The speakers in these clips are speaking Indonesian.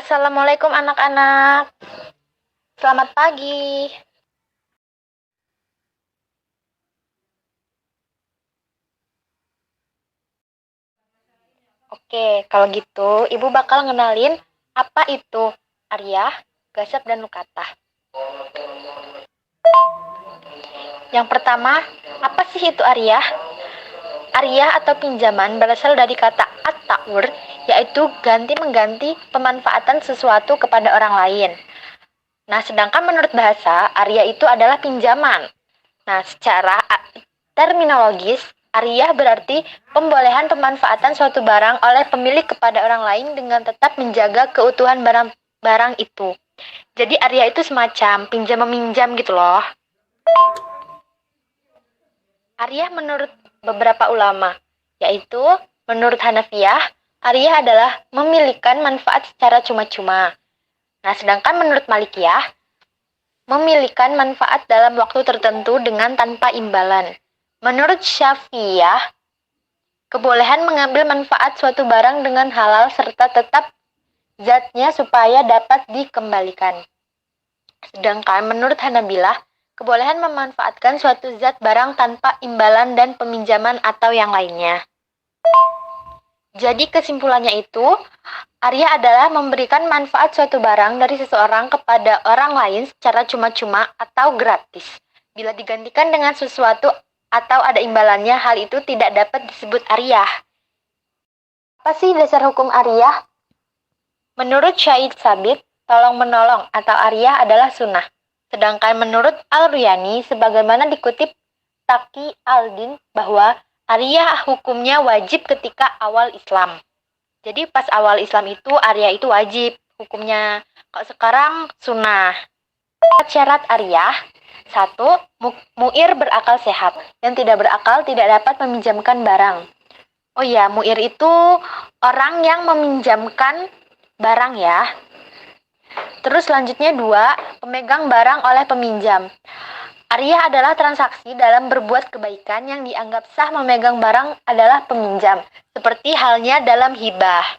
Assalamualaikum anak-anak. Selamat pagi. Oke, kalau gitu Ibu bakal ngenalin apa itu Aryah, Gasap, dan Nukata. Yang pertama, apa sih itu Aryah? Aryah atau pinjaman berasal dari kata at-ta'ur, yaitu ganti-mengganti pemanfaatan sesuatu kepada orang lain. Nah, sedangkan menurut bahasa, Aryah itu adalah pinjaman. Nah, secara terminologis, Aryah berarti pembolehan pemanfaatan suatu barang oleh pemilik kepada orang lain dengan tetap menjaga keutuhan barang itu. Jadi Aryah itu semacam pinjam-meminjam gitu loh. Aryah menurut beberapa ulama, yaitu menurut Hanafiyah, Aryah adalah memilikan manfaat secara cuma-cuma. Nah, sedangkan menurut Malikiyah, memilikan manfaat dalam waktu tertentu dengan tanpa imbalan. Menurut Syafi'iyah, kebolehan mengambil manfaat suatu barang dengan halal serta tetap zatnya supaya dapat dikembalikan. Sedangkan menurut Hanabilah, kebolehan memanfaatkan suatu zat barang tanpa imbalan dan peminjaman atau yang lainnya. Jadi kesimpulannya itu, Aryah adalah memberikan manfaat suatu barang dari seseorang kepada orang lain secara cuma-cuma atau gratis. Bila digantikan dengan sesuatu atau ada imbalannya, hal itu tidak dapat disebut Aryah. Apa sih dasar hukum Aryah? Menurut Syahid Sabit, tolong-menolong atau Aryah adalah sunnah. Sedangkan menurut Al-Ruyani, sebagaimana dikutip Taqi al-Din, bahwa Aryah hukumnya wajib ketika awal Islam. Jadi pas awal Islam itu Aryah itu wajib hukumnya. Kalau sekarang sunnah. Syarat Aryah: 1. Mu'ir berakal sehat. Yang tidak berakal tidak dapat meminjamkan barang. Oh iya, mu'ir itu orang yang meminjamkan barang ya. Terus selanjutnya 2. Pemegang barang oleh peminjam. Aryah adalah transaksi dalam berbuat kebaikan yang dianggap sah memegang barang adalah peminjam. Seperti halnya dalam hibah.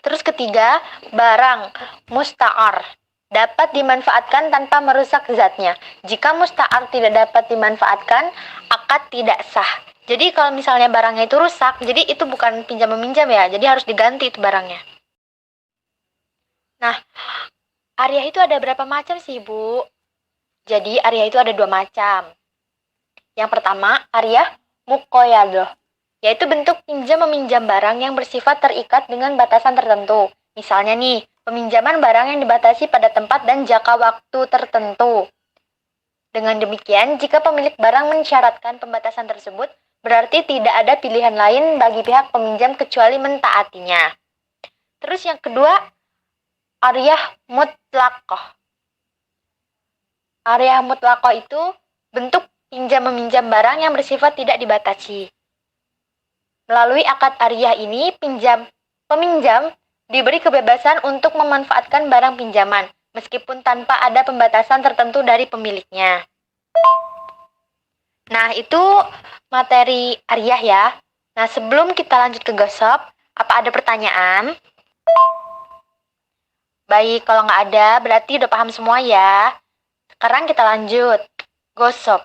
Terus ketiga, barang musta'ar dapat dimanfaatkan tanpa merusak zatnya. Jika musta'ar tidak dapat dimanfaatkan, akad tidak sah. Jadi kalau misalnya barangnya itu rusak, jadi itu bukan pinjam-meminjam ya, jadi harus diganti itu barangnya. Nah, Aryah itu ada berapa macam sih, Bu? Jadi Aryah itu ada 2 macam. Yang pertama, Aryah muqayyadah, yaitu bentuk pinjam-meminjam barang yang bersifat terikat dengan batasan tertentu. Misalnya nih, peminjaman barang yang dibatasi pada tempat dan jangka waktu tertentu. Dengan demikian, jika pemilik barang mensyaratkan pembatasan tersebut, berarti tidak ada pilihan lain bagi pihak peminjam kecuali mentaatinya. Terus yang kedua, Aryah mutlaqah. Aryah mutlaqah itu bentuk pinjam-meminjam barang yang bersifat tidak dibatasi. Melalui akad Aryah ini, peminjam diberi kebebasan untuk memanfaatkan barang pinjaman, meskipun tanpa ada pembatasan tertentu dari pemiliknya. Nah, itu materi Aryah ya. Nah, sebelum kita lanjut ke Gasap, apa ada pertanyaan? Baik, kalau nggak ada, berarti udah paham semua ya. Sekarang kita lanjut. Gosop.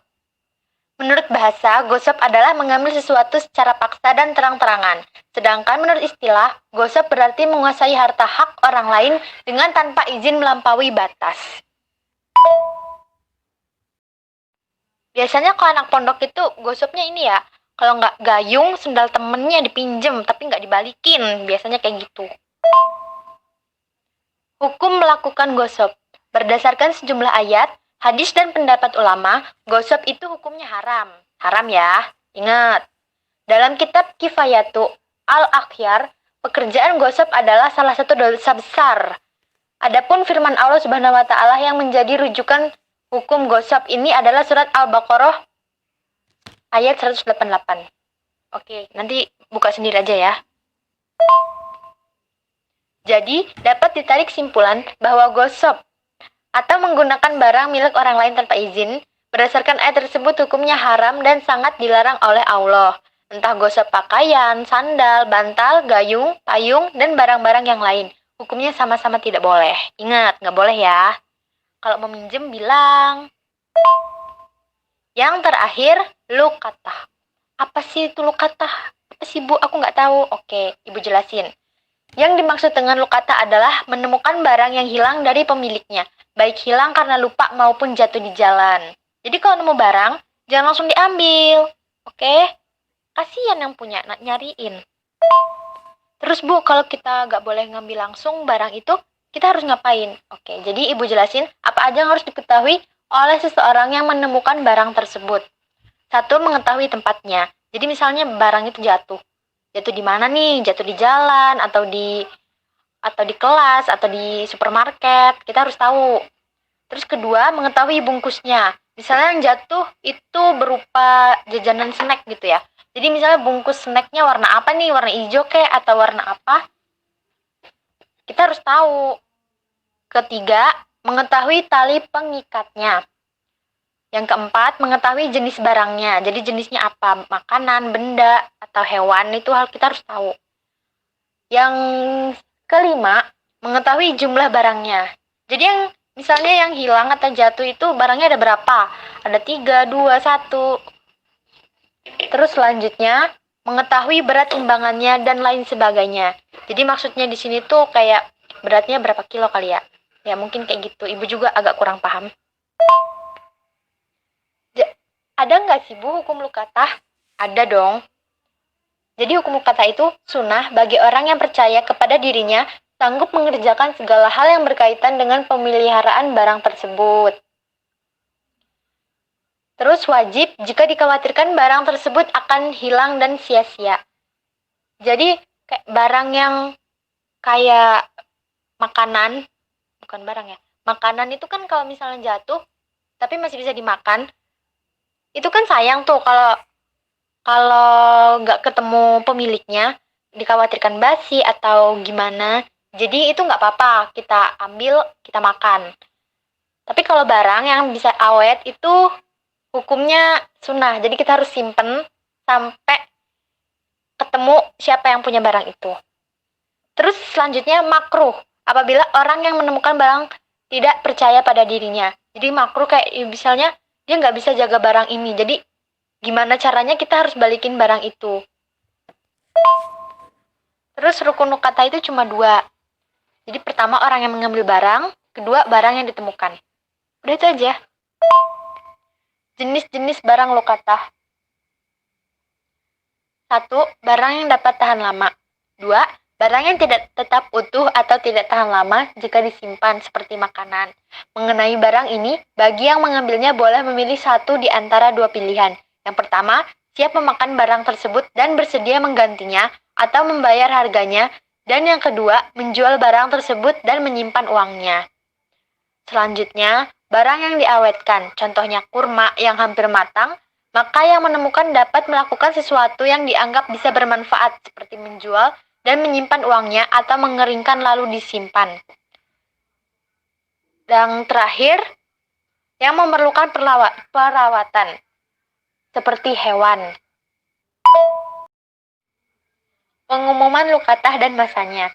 Menurut bahasa, gosop adalah mengambil sesuatu secara paksa dan terang-terangan. Sedangkan menurut istilah, gosop berarti menguasai harta hak orang lain dengan tanpa izin melampaui batas. Biasanya kalau anak pondok itu gosopnya ini ya, kalau nggak gayung, sendal temennya dipinjem tapi nggak dibalikin. Biasanya kayak gitu. Hukum melakukan gosop. Berdasarkan sejumlah ayat, hadis dan pendapat ulama, gosop itu hukumnya haram. Haram ya, ingat. Dalam kitab Kifayatu Al-Akhyar, pekerjaan gosop adalah salah satu dosa besar. Adapun firman Allah Subhanahu wa taala yang menjadi rujukan hukum gosop ini adalah surat Al-Baqarah ayat 188. Oke, nanti buka sendiri aja ya. Jadi, dapat ditarik kesimpulan bahwa gosop atau menggunakan barang milik orang lain tanpa izin, berdasarkan ayat tersebut hukumnya haram dan sangat dilarang oleh Allah. entah gosok pakaian, sandal, bantal, gayung, payung, dan barang-barang yang lain. Hukumnya sama-sama tidak boleh. Ingat, nggak boleh ya. Kalau mau minjem bilang. Yang terakhir, lukatah. Apa sih itu lukatah? Apa sih Bu? Aku nggak tahu. Oke, Ibu jelasin. Yang dimaksud dengan lukata adalah menemukan barang yang hilang dari pemiliknya, baik hilang karena lupa maupun jatuh di jalan. Jadi kalau nemu barang, jangan langsung diambil. Oke? Kasihan yang punya, nyariin. Terus Bu, kalau kita nggak boleh ngambil langsung barang itu, kita harus ngapain? Oke, jadi Ibu jelasin apa aja yang harus diketahui oleh seseorang yang menemukan barang tersebut. Satu, mengetahui tempatnya. Jadi misalnya barang itu jatuh. Jatuh di mana nih? Jatuh di jalan atau di kelas atau di supermarket. Kita harus tahu. Terus kedua, mengetahui bungkusnya. Misalnya yang jatuh itu berupa jajanan snack gitu ya. Jadi misalnya bungkus snacknya warna apa nih? Warna hijau kek atau warna apa? Kita harus tahu. Ketiga, mengetahui tali pengikatnya. Yang keempat, mengetahui jenis barangnya. Jadi jenisnya apa? Makanan, benda, atau hewan, itu hal kita harus tahu. Yang kelima, mengetahui jumlah barangnya. Jadi yang misalnya yang hilang atau jatuh itu barangnya ada berapa? Ada 3, 2, 1. Terus selanjutnya, mengetahui berat timbangannya dan lain sebagainya. Jadi maksudnya di sini tuh kayak beratnya berapa kilo kali ya? Ya mungkin kayak gitu. Ibu juga agak kurang paham. Ada nggak sih Bu hukum lukatah? Ada dong. Jadi hukum lukatah itu sunnah bagi orang yang percaya kepada dirinya sanggup mengerjakan segala hal yang berkaitan dengan pemeliharaan barang tersebut. Terus wajib jika dikhawatirkan barang tersebut akan hilang dan sia-sia. Jadi kayak barang yang kayak makanan, bukan barang ya. Makanan itu kan kalau misalnya jatuh tapi masih bisa dimakan, itu kan sayang tuh kalau nggak ketemu pemiliknya, dikhawatirkan basi atau gimana. Jadi itu nggak apa-apa, kita ambil, kita makan. Tapi kalau barang yang bisa awet itu hukumnya sunnah. Jadi kita harus simpen sampai ketemu siapa yang punya barang itu. Terus selanjutnya makruh, apabila orang yang menemukan barang tidak percaya pada dirinya. Jadi makruh kayak misalnya dia nggak bisa jaga barang ini. Jadi gimana caranya kita harus balikin barang itu. Terus rukun lukata itu cuma 2. Jadi pertama orang yang mengambil barang, kedua barang yang ditemukan. Udah itu aja. Jenis-jenis barang lukata. 1. Barang yang dapat tahan lama. 2. Barang yang tidak tetap utuh atau tidak tahan lama jika disimpan seperti makanan. Mengenai barang ini, bagi yang mengambilnya boleh memilih satu di antara 2 pilihan. Yang pertama, siap memakan barang tersebut dan bersedia menggantinya atau membayar harganya. Dan yang kedua, menjual barang tersebut dan menyimpan uangnya. Selanjutnya, barang yang diawetkan, contohnya kurma yang hampir matang, maka yang menemukan dapat melakukan sesuatu yang dianggap bisa bermanfaat seperti menjual dan menyimpan uangnya atau mengeringkan lalu disimpan. Dan terakhir, yang memerlukan perawatan, seperti hewan. Pengumuman lukatah dan masanya.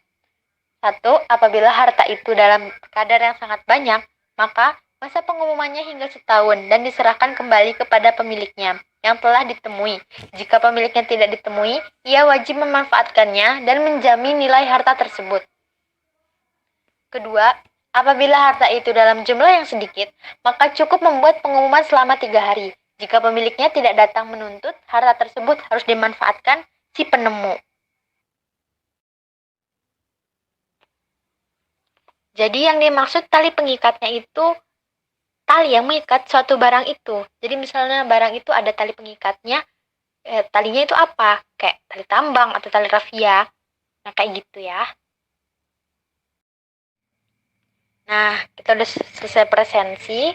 1. Apabila harta itu dalam kadar yang sangat banyak, maka masa pengumumannya hingga setahun dan diserahkan kembali kepada pemiliknya yang telah ditemui. Jika pemiliknya tidak ditemui, ia wajib memanfaatkannya dan menjamin nilai harta tersebut. Kedua, apabila harta itu dalam jumlah yang sedikit, maka cukup membuat pengumuman selama 3 hari. Jika pemiliknya tidak datang menuntut, harta tersebut harus dimanfaatkan si penemu. Jadi yang dimaksud tali pengikatnya itu tali yang mengikat suatu barang itu. Jadi misalnya barang itu ada tali pengikatnya, talinya itu apa? Kayak tali tambang atau tali rafia. Nah, kayak gitu ya. Nah, kita udah selesai presensi.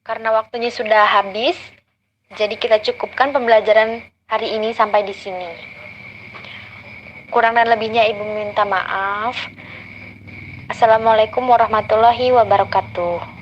Karena waktunya sudah habis, jadi kita cukupkan pembelajaran hari ini sampai di sini. Kurang dan lebihnya Ibu minta maaf. Assalamualaikum warahmatullahi wabarakatuh.